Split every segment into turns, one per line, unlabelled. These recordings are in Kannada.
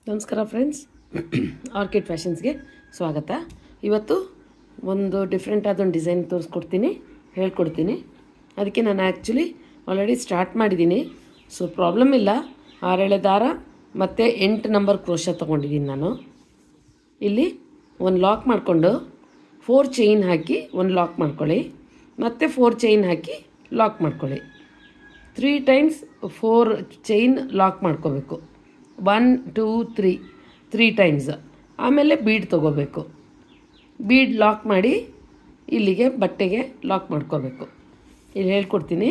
ನಮಸ್ಕಾರ ಫ್ರೆಂಡ್ಸ್, ಆರ್ಕಿಡ್ ಫ್ಯಾಷನ್ಸ್ಗೆ ಸ್ವಾಗತ. ಇವತ್ತು ಒಂದು ಡಿಫ್ರೆಂಟ್ ಆದೊಂದು ಡಿಸೈನ್ ಹೇಳ್ಕೊಡ್ತೀನಿ. ಅದಕ್ಕೆ ನಾನು ಆ್ಯಕ್ಚುಲಿ ಆಲ್ರೆಡಿ ಸ್ಟಾರ್ಟ್ ಮಾಡಿದ್ದೀನಿ. ಸೊ ಪ್ರಾಬ್ಲಮ್ ಇಲ್ಲ. 6 ದಾರ ಮತ್ತು 8 ನಂಬರ್ ಕ್ರೋಶ ತೊಗೊಂಡಿದ್ದೀನಿ ನಾನು. ಇಲ್ಲಿ ಒಂದು ಲಾಕ್ ಮಾಡಿಕೊಂಡು 4 ಚೈನ್ ಹಾಕಿ ಒಂದು ಲಾಕ್ ಮಾಡ್ಕೊಳ್ಳಿ, ಮತ್ತು 4 ಚೈನ್ ಹಾಕಿ ಲಾಕ್ ಮಾಡ್ಕೊಳ್ಳಿ. 3 ಟೈಮ್ಸ್ 4 ಚೈನ್ ಲಾಕ್ ಮಾಡ್ಕೋಬೇಕು. 1 2 3 ಟೈಮ್ಸ್. ಆಮೇಲೆ ಬೀಡ್ ತೊಗೋಬೇಕು. ಬೀಡ್ ಲಾಕ್ ಮಾಡಿ ಇಲ್ಲಿಗೆ ಬಟ್ಟೆಗೆ ಲಾಕ್ ಮಾಡ್ಕೋಬೇಕು. ಇಲ್ಲಿ ಹೇಳ್ಕೊಡ್ತೀನಿ.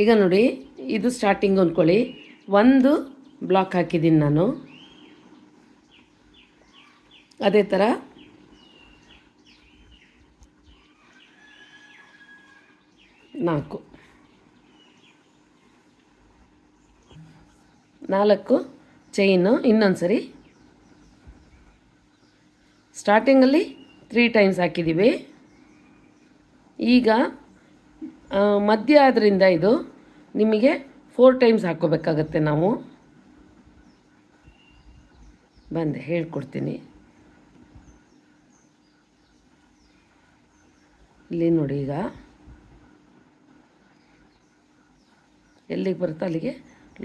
ಈಗ ನೋಡಿ, ಇದು ಸ್ಟಾರ್ಟಿಂಗ್ ಅಂದ್ಕೊಳ್ಳಿ. 1 ಬ್ಲಾಕ್ ಹಾಕಿದ್ದೀನಿ ನಾನು. ಅದೇ ಥರ 4 ಚೈನು. ಇನ್ನೊಂದು ಸರಿ ಸ್ಟಾರ್ಟಿಂಗಲ್ಲಿ 3 ಟೈಮ್ಸ್ ಹಾಕಿದ್ದೀವಿ. ಈಗ ಮಧ್ಯ ಆದ್ದರಿಂದ ಇದು ನಿಮಗೆ 4 ಟೈಮ್ಸ್ ಹಾಕ್ಕೋಬೇಕಾಗತ್ತೆ. ನಾವು ಹೇಳ್ಕೊಡ್ತೀನಿ. ಇಲ್ಲಿ ನೋಡಿ, ಈಗ ಎಲ್ಲಿಗೆ ಬರುತ್ತೋ ಅಲ್ಲಿಗೆ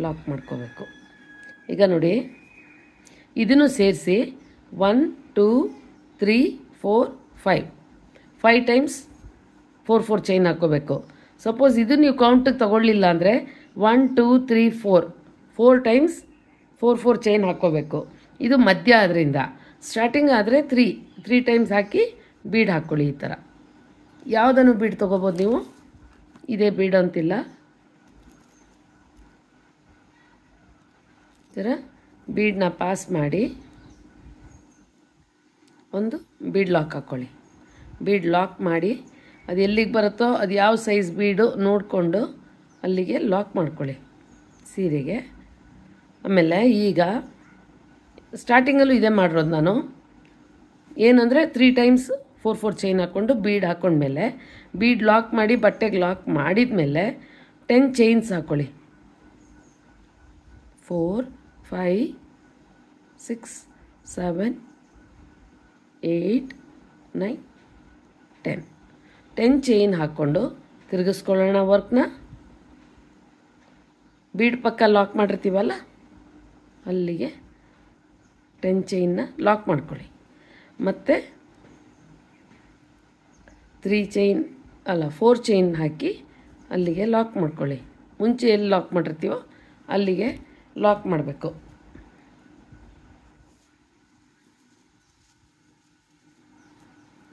ಲಾಕ್ ಮಾಡ್ಕೋಬೇಕು. ಈಗ ನೋಡಿ, ಇದನ್ನು ಸೇರಿಸಿ 1 2 3 4 5 ಟೈಮ್ಸ್ 4 ಚೈನ್ ಹಾಕ್ಕೋಬೇಕು. ಸಪೋಸ್ ಇದು ನೀವು ಕೌಂಟಿಗೆ ತಗೊಳ್ಳಿಲ್ಲ ಅಂದರೆ 1 2 3 4 ಟೈಮ್ಸ್ 4 ಚೈನ್ ಹಾಕ್ಕೋಬೇಕು. ಇದು ಮಧ್ಯ ಆದ್ದರಿಂದ. ಸ್ಟಾರ್ಟಿಂಗ್ ಆದರೆ 3 ಟೈಮ್ಸ್ ಹಾಕಿ ಬೀಡ್ ಹಾಕ್ಕೊಳ್ಳಿ. ಈ ಥರ ಯಾವುದನ್ನು ಬೀಡ್ ತೊಗೋಬೋದು ನೀವು. ಇದೇ ಬೀಡ್ ಅಂತಿಲ್ಲ. ಈ ಥರ ಬೀಡನ್ನ ಪಾಸ್ ಮಾಡಿ ಒಂದು ಬೀಡ್ ಲಾಕ್ ಹಾಕ್ಕೊಳ್ಳಿ. ಬೀಡ್ ಲಾಕ್ ಮಾಡಿ ಅದು ಎಲ್ಲಿಗೆ ಬರುತ್ತೋ ಅದು ಯಾವ ಸೈಜ್ ಬೀಡು ನೋಡಿಕೊಂಡು ಅಲ್ಲಿಗೆ ಲಾಕ್ ಮಾಡ್ಕೊಳ್ಳಿ ಸೀರೆಗೆ. ಆಮೇಲೆ ಈಗ ಸ್ಟಾರ್ಟಿಂಗಲ್ಲೂ ಇದೇ ಮಾಡಿರೋದು ನಾನು. ಏನಂದರೆ 3 ಟೈಮ್ಸ್ 4 ಚೈನ್ ಹಾಕ್ಕೊಂಡು ಬೀಡ್ ಹಾಕ್ಕೊಂಡ್ಮೇಲೆ ಬೀಡ್ ಲಾಕ್ ಮಾಡಿ ಬಟ್ಟೆಗೆ ಲಾಕ್ ಮಾಡಿದ ಮೇಲೆ 10 ಚೈನ್ಸ್ ಹಾಕ್ಕೊಳ್ಳಿ. 4 5 6 7 8 9 10 ಚೈನ್ ಹಾಕ್ಕೊಂಡು ತಿರುಗಿಸ್ಕೊಳ್ಳೋಣ ವರ್ಕ್ನ. ಬೀಡ್ ಪಕ್ಕ ಲಾಕ್ ಮಾಡಿರ್ತೀವಲ್ಲ ಅಲ್ಲಿಗೆ 10 ಚೈನ್ನ ಲಾಕ್ ಮಾಡ್ಕೊಳ್ಳಿ. ಮತ್ತು 4 ಚೈನ್ ಹಾಕಿ ಅಲ್ಲಿಗೆ ಲಾಕ್ ಮಾಡ್ಕೊಳ್ಳಿ. ಮುಂಚೆ ಎಲ್ಲಿ ಲಾಕ್ ಮಾಡಿರ್ತೀವೋ ಅಲ್ಲಿಗೆ ಲಾಕ್ ಮಾಡಬೇಕು.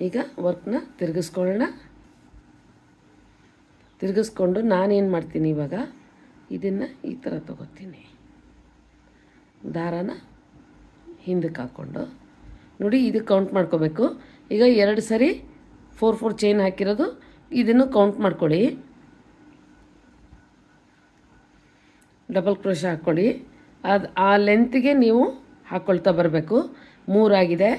ಈಗ ವರ್ಕ್ನ ತಿರುಗಿಸ್ಕೊಂಡು ನಾನೇನು ಮಾಡ್ತೀನಿ, ಇವಾಗ ಇದನ್ನು ಈ ಥರ ತಗೋತೀನಿ. ದಾರಾನ ಹಿಂದಕ್ಕೆ ಹಾಕ್ಕೊಂಡು ನೋಡಿ, ಇದು ಕೌಂಟ್ ಮಾಡ್ಕೋಬೇಕು. ಈಗ 2 ಸರಿ 4 ಚೈನ್ ಹಾಕಿರೋದು ಇದನ್ನು ಕೌಂಟ್ ಮಾಡ್ಕೊಳ್ಳಿ. ಡಬಲ್ ಕ್ರೋಶ ಹಾಕ್ಕೊಳ್ಳಿ. ಅದು ಆ ಲೆಂತ್ಗೆ ನೀವು ಹಾಕ್ಕೊಳ್ತಾ ಬರಬೇಕು. 3 ಆಗಿದೆ.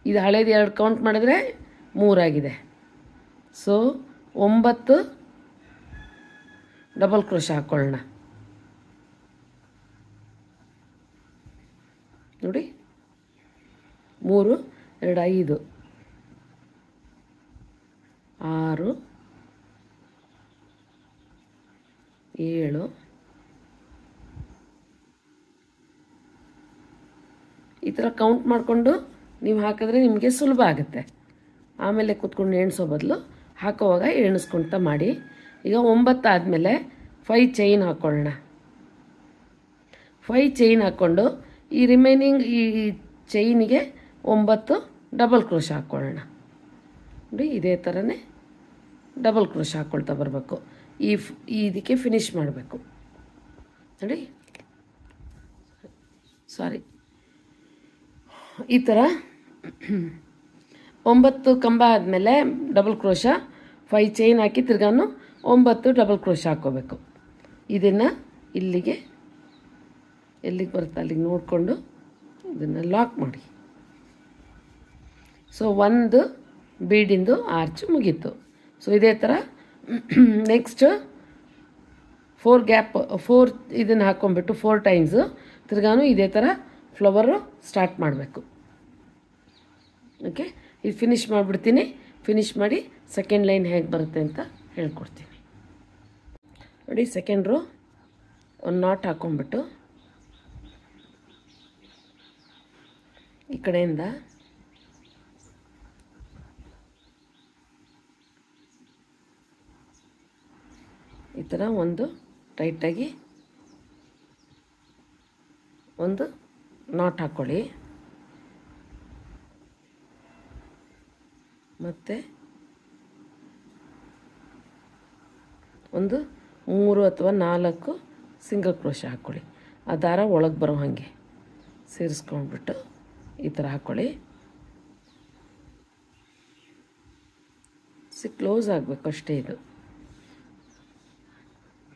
ಇದು ಹಳೇದು 2 ಕೌಂಟ್ ಮಾಡಿದ್ರೆ 3 ಆಗಿದೆ. ಸೊ 9 ಡಬಲ್ ಕ್ರೋಶ ಹಾಕ್ಕೊಳ್ಳೋಣ. ನೋಡಿ, 3 2 5 6 7 ಈ ಥರ ಕೌಂಟ್ ಮಾಡಿಕೊಂಡು ನೀವು ಹಾಕಿದ್ರೆ ನಿಮಗೆ ಸುಲಭ ಆಗುತ್ತೆ. ಆಮೇಲೆ ಕೂತ್ಕೊಂಡು ಎಣಿಸೋ ಬದಲು ಹಾಕೋವಾಗ ಎಣಿಸ್ಕೊಳ್ತಾ ಮಾಡಿ. ಈಗ 9 ಆದಮೇಲೆ 5 ಚೈನ್ ಹಾಕ್ಕೊಳ್ಳೋಣ. 5 ಚೈನ್ ಹಾಕ್ಕೊಂಡು ಈ ರಿಮೈನಿಂಗ್ ಈ ಚೈನಿಗೆ 9 ಡಬಲ್ ಕ್ರೋಶ ಹಾಕ್ಕೊಳ್ಳೋಣ. ನೋಡಿ, ಇದೇ ಥರನೇ ಡಬಲ್ ಕ್ರೋಶ ಹಾಕ್ಕೊಳ್ತಾ ಬರಬೇಕು. ಇದಕ್ಕೆ ಫಿನಿಶ್ ಮಾಡಬೇಕು. ನೋಡಿ, ಈ ಥರ 9 ಕಂಬ ಆದಮೇಲೆ ಡಬಲ್ ಕ್ರೋಶ 5 ಚೈನ್ ಹಾಕಿ ತಿರ್ಗಾನು 9 ಡಬಲ್ ಕ್ರೋಶ ಹಾಕ್ಕೋಬೇಕು. ಇದನ್ನು ಇಲ್ಲಿಗೆ ಎಲ್ಲಿಗೆ ಬರುತ್ತೆ ಅಲ್ಲಿಗೆ ನೋಡಿಕೊಂಡು ಇದನ್ನು ಲಾಕ್ ಮಾಡಿ. ಸೊ ಒಂದು ಬೀಡಿಂದು ಆರ್ಚ್ ಮುಗೀತು. ಸೊ ಇದೇ ಥರ ನೆಕ್ಸ್ಟ್ 4 ಇದನ್ನು ಹಾಕ್ಕೊಂಡ್ಬಿಟ್ಟು 4 ಟೈಮ್ಸು ತಿರ್ಗಾನು ಇದೇ ಥರ ಫ್ಲವರು ಸ್ಟಾರ್ಟ್ ಮಾಡಬೇಕು. ಓಕೆ, ಇದು ಫಿನಿಷ್ ಮಾಡಿಬಿಡ್ತೀನಿ. ಫಿನಿಷ್ ಮಾಡಿ ಸೆಕೆಂಡ್ ಲೈನ್ ಹೇಗೆ ಬರುತ್ತೆ ಅಂತ ಹೇಳ್ಕೊಡ್ತೀನಿ ನೋಡಿ. ಸೆಕೆಂಡ್ ರೋ ಒಂದು ನಾಟ್ ಹಾಕ್ಕೊಂಡ್ಬಿಟ್ಟು ಈ ಕಡೆಯಿಂದ ಈ ಥರ ಒಂದು ಟೈಟಾಗಿ ಒಂದು ನಾಟ್ ಹಾಕ್ಕೊಳ್ಳಿ. ಮತ್ತು ಒಂದು 3 ಅಥವಾ 4 ಸಿಂಗಲ್ ಕ್ರೋಶೆ ಹಾಕ್ಕೊಳ್ಳಿ. ಆ ದಾರ ಒಳಗೆ ಬರೋ ಹಾಗೆ ಸೇರಿಸ್ಕೊಂಡ್ಬಿಟ್ಟು ಈ ಥರ ಹಾಕ್ಕೊಳ್ಳಿ. ಕ್ಲೋಸ್ ಆಗಬೇಕು ಅಷ್ಟೇ ಇದು.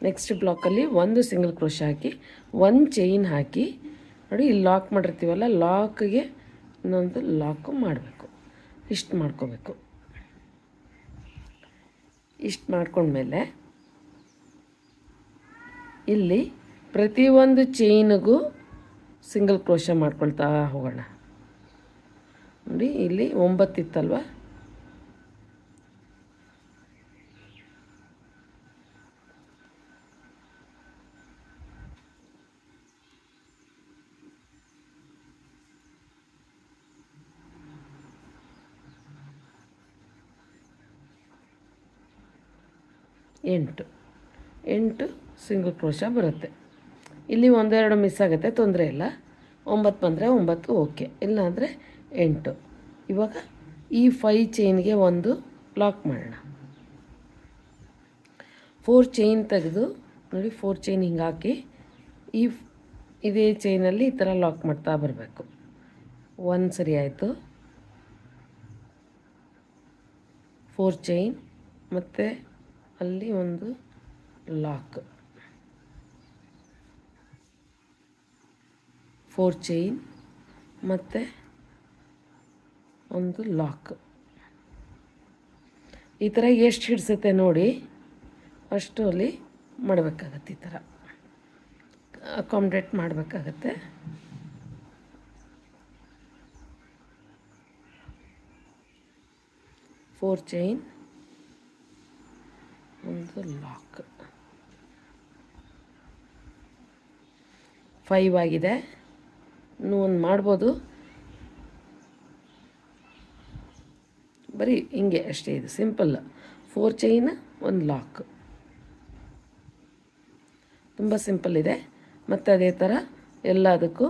ನೆಕ್ಸ್ಟ್ ಬ್ಲಾಕಲ್ಲಿ ಒಂದು ಸಿಂಗಲ್ ಕ್ರೋಶೆ ಹಾಕಿ ಒಂದು ಚೈನ್ ಹಾಕಿ ನೋಡಿ, ಇಲ್ಲಿ ಲಾಕ್ ಮಾಡಿರ್ತೀವಲ್ಲ, ಲಾಕ್ಗೆ ಇನ್ನೊಂದು ಲಾಕು ಮಾಡಬೇಕು. ಇಷ್ಟು ಮಾಡ್ಕೋಬೇಕು. ಇಷ್ಟು ಮಾಡ್ಕೊಂಡ್ಮೇಲೆ ಇಲ್ಲಿ ಪ್ರತಿಯೊಂದು ಚೈನಿಗೂ ಸಿಂಗಲ್ ಕ್ರೋಶೆ ಮಾಡ್ಕೊಳ್ತಾ ಹೋಗೋಣ. ನೋಡಿ, ಇಲ್ಲಿ 9 ಇತ್ತಲ್ವ, ಎಂಟು ಸಿಂಗಲ್ ಕ್ರೋಶೆ ಬರುತ್ತೆ. ಇಲ್ಲಿ 1-2 ಮಿಸ್ ಆಗುತ್ತೆ, ತೊಂದರೆ ಇಲ್ಲ. 9 ಬಂದರೆ 9 ಓಕೆ, ಇಲ್ಲಾಂದರೆ 8. ಇವಾಗ ಈ 5 ಚೈನ್ಗೆ ಒಂದು ಲಾಕ್ ಮಾಡೋಣ. 4 ಚೈನ್ ತೆಗೆದು ನೋಡಿ, 4 ಚೈನ್ ಹಿಂಗೆ ಹಾಕಿ ಇದೇ ಚೈನಲ್ಲಿ ಈ ಥರ ಲಾಕ್ ಮಾಡ್ತಾ ಬರಬೇಕು. 1 ಸರಿ ಆಯಿತು. 4 ಚೈನ್ ಮತ್ತು ಅಲ್ಲಿ ಒಂದು ಲಾಕ್, 4 ಚೈನ್ ಮತ್ತು ಒಂದು ಲಾಕ್. ಈ ಥರ ಎಷ್ಟು ಹಿಡಿಸುತ್ತೆ ನೋಡಿ ಅಷ್ಟು ಅಲ್ಲಿ ಮಾಡಬೇಕಾಗತ್ತೆ. ಈ ಥರ ಅಕಾಮಿಡೇಟ್ ಮಾಡಬೇಕಾಗತ್ತೆ. ಫೋರ್ ಚೈನ್, ಒಂದು ಲಾಕ್. 5 ಆಗಿದೆ. ಇನ್ನೂ ಒಂದು ಮಾಡ್ಬೋದು, ಬರೀ ಹಿಂಗೆ ಅಷ್ಟೇ. ಇದು ಸಿಂಪಲ್. 4 ಚೈನ್, ಒಂದು ಲಾಕ್, ತುಂಬ ಸಿಂಪಲ್ ಇದೆ. ಮತ್ತು ಅದೇ ಥರ ಎಲ್ಲದಕ್ಕೂ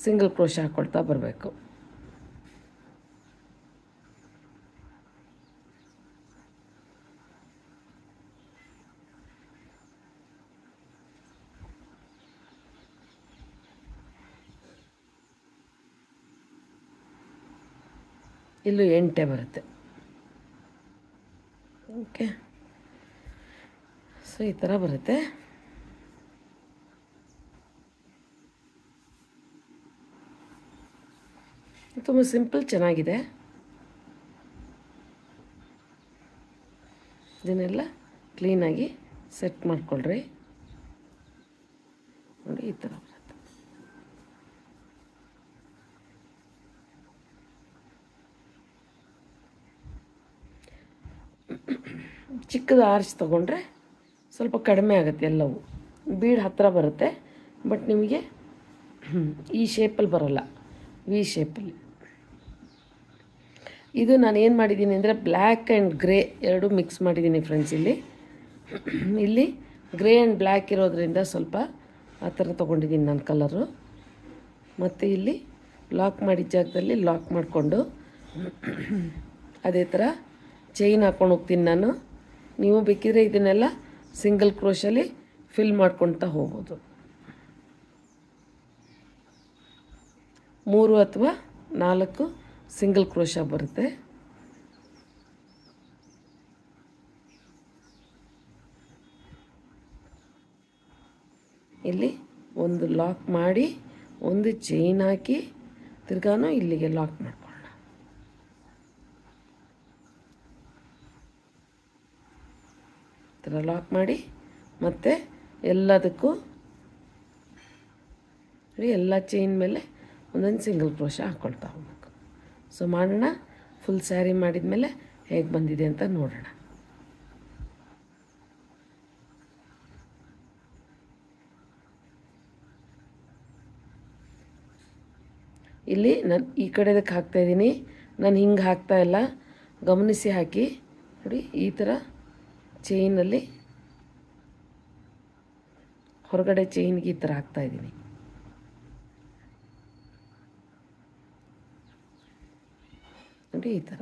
ಸಿಂಗಲ್ ಕ್ರೋಶೆ ಹಾಕ್ಕೊಳ್ತಾ ಬರಬೇಕು. ಇಲ್ಲೂ 8 ಬರುತ್ತೆ. ಓಕೆ, ಸೊ ಈ ಥರ ಬರುತ್ತೆ. ತುಂಬ ಸಿಂಪಲ್, ಚೆನ್ನಾಗಿದೆ. ಇದನ್ನೆಲ್ಲ ಕ್ಲೀನಾಗಿ ಸೆಟ್ ಮಾಡಿಕೊಳ್ರಿ. ನೋಡಿ, ಈ ಥರ ಬರುತ್ತೆ. ಚಿಕ್ಕದು ಆರ್ಚ್ ತೊಗೊಂಡ್ರೆ ಸ್ವಲ್ಪ ಕಡಿಮೆ ಆಗುತ್ತೆ. ಎಲ್ಲವೂ ಬೀಡ್ ಹತ್ತಿರ ಬರುತ್ತೆ, ಬಟ್ ನಿಮಗೆ ಈ ಶೇಪಲ್ಲಿ ಬರೋಲ್ಲ, ವಿ ಶೇಪಲ್ಲಿ. ಇದು ನಾನು ಏನು ಮಾಡಿದ್ದೀನಿ ಅಂದರೆ ಬ್ಲ್ಯಾಕ್ ಆ್ಯಂಡ್ ಗ್ರೇ ಎರಡೂ ಮಿಕ್ಸ್ ಮಾಡಿದ್ದೀನಿ ಫ್ರೆಂಡ್ಸ್. ಇಲ್ಲಿ ಗ್ರೇ ಆ್ಯಂಡ್ ಬ್ಲ್ಯಾಕ್ ಇರೋದ್ರಿಂದ ಸ್ವಲ್ಪ ಆ ಥರ ತೊಗೊಂಡಿದ್ದೀನಿ ನಾನು ಕಲರು. ಮತ್ತು ಇಲ್ಲಿ ಲಾಕ್ ಮಾಡಿದ ಜಾಗದಲ್ಲಿ ಲಾಕ್ ಮಾಡಿಕೊಂಡು ಅದೇ ಥರ ಚೈನ್ ಹಾಕ್ಕೊಂಡು ಹೋಗ್ತೀನಿ ನಾನು. ನೀವು ಬೇಕಿದ್ರೆ ಇದನ್ನೆಲ್ಲ ಸಿಂಗಲ್ ಕ್ರೋಶಲ್ಲಿ ಫಿಲ್ ಮಾಡ್ಕೊಳ್ತಾ ಹೋಗ್ಬೋದು. 3 ಅಥವಾ 4 ಸಿಂಗಲ್ ಕ್ರೋಶ ಬರುತ್ತೆ. ಇಲ್ಲಿ ಒಂದು ಲಾಕ್ ಮಾಡಿ ಒಂದು ಚೈನ್ ಹಾಕಿ ತಿರ್ಗಾನು ಇಲ್ಲಿಗೆ ಲಾಕ್ ಮಾಡ್ಕೊಳ್ಳೋಣ. ಥರ ಲಾಕ್ ಮಾಡಿ ಮತ್ತು ಎಲ್ಲದಕ್ಕೂ ಎಲ್ಲ ಚೈನ್ ಮೇಲೆ ಒಂದೊಂದು ಸಿಂಗಲ್ ಕ್ರೋಶ ಹಾಕ್ಕೊಳ್ತಾ ಹೋಗ್ಬೇಕು. ಸೊ ಮಾಡೋಣ. ಫುಲ್ ಸ್ಯಾರಿ ಮಾಡಿದ ಮೇಲೆ ಹೇಗೆ ಬಂದಿದೆ ಅಂತ ನೋಡೋಣ. ಇಲ್ಲಿ ನಾನು ಈ ಕಡೆದಕ್ಕೆ ಹಾಕ್ತಾಯಿದ್ದೀನಿ, ನಾನು ಹಿಂಗೆ ಹಾಕ್ತಾಯಿಲ್ಲ, ಗಮನಿಸಿ ಹಾಕಿ ನೋಡಿ. ಈ ಥರ ಚೈನಲ್ಲಿ ಹೊರಗಡೆ ಚೈನ್ಗೆ ಈ ಥರ ಹಾಕ್ತಾಯಿದ್ದೀನಿ. ನೋಡಿ ಈ ಥರ.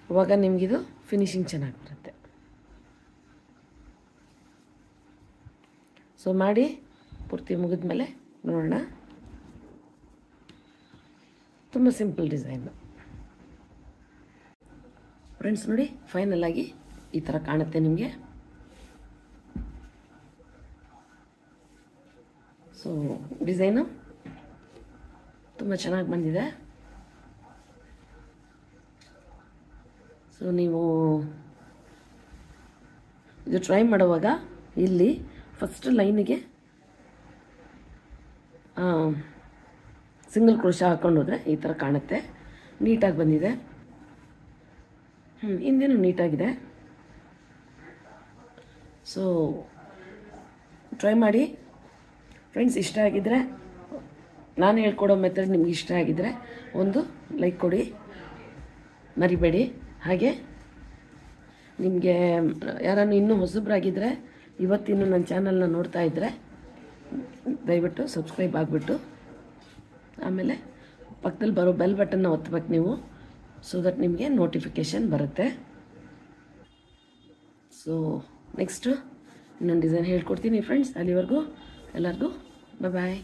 ಅವಾಗ ನಿಮಗಿದು ಫಿನಿಶಿಂಗ್ ಚೆನ್ನಾಗಿ ಬರುತ್ತೆ. ಸೊ ಮಾಡಿ ಪೂರ್ತಿ ಮುಗಿದ್ಮೇಲೆ ನೋಡೋಣ. ತುಂಬ ಸಿಂಪಲ್ ಡಿಸೈನು ಫ್ರೆಂಡ್ಸ್. ನೋಡಿ ಫೈನಲ್ ಆಗಿ ಈ ಥರ ಕಾಣುತ್ತೆ ನಿಮಗೆ. ಸೊ ಡಿಸೈನು ತುಂಬ ಚೆನ್ನಾಗಿ ಬಂದಿದೆ. ಸೊ ನೀವು ಇದು ಟ್ರೈ ಮಾಡುವಾಗ ಇಲ್ಲಿ ಫಸ್ಟ್ ಲೈನಿಗೆ ಸಿಂಗಲ್ ಕ್ರೋಶ ಹಾಕ್ಕೊಂಡು ಹೋದರೆ ಈ ಥರ ಕಾಣುತ್ತೆ. ನೀಟಾಗಿ ಬಂದಿದೆ. ಹಿಂದೇನು ನೀಟಾಗಿದೆ. ಸೊ ಟ್ರೈ ಮಾಡಿ ಫ್ರೆಂಡ್ಸ್. ಇಷ್ಟ ಆಗಿದ್ದರೆ, ನಾನು ಹೇಳ್ಕೊಡೋ ಮೆಥಡ್ ನಿಮ್ಗೆ ಇಷ್ಟ ಆಗಿದ್ದರೆ ಒಂದು ಲೈಕ್ ಕೊಡಿ, ಮರಿಬೇಡಿ. ಹಾಗೆ ನಿಮಗೆ ಯಾರನ್ನು ಇನ್ನೂ ಹೊಸಬ್ರಾಗಿದ್ದರೆ, ಇವತ್ತಿನ್ನೂ ನನ್ನ ಚಾನಲ್ನ ನೋಡ್ತಾ ಇದ್ದರೆ ದಯವಿಟ್ಟು ಸಬ್ಸ್ಕ್ರೈಬ್ ಆಗಿಬಿಟ್ಟು ಆಮೇಲೆ ಪಕ್ಕದಲ್ಲಿ ಬರೋ ಬೆಲ್ ಬಟನ್ನ ಒತ್ತಬೇಕು ನೀವು. ಸೊ ದಟ್ ನಿಮಗೆ ನೋಟಿಫಿಕೇಷನ್ ಬರುತ್ತೆ. ಸೊ ನೆಕ್ಸ್ಟು ಇನ್ನೊಂದು ಡಿಸೈನ್ ಹೇಳ್ಕೊಡ್ತೀನಿ ಫ್ರೆಂಡ್ಸ್. ಅಲ್ಲಿವರೆಗೂ ಎಲ್ಲರಿಗೂ ಬಾಯ್.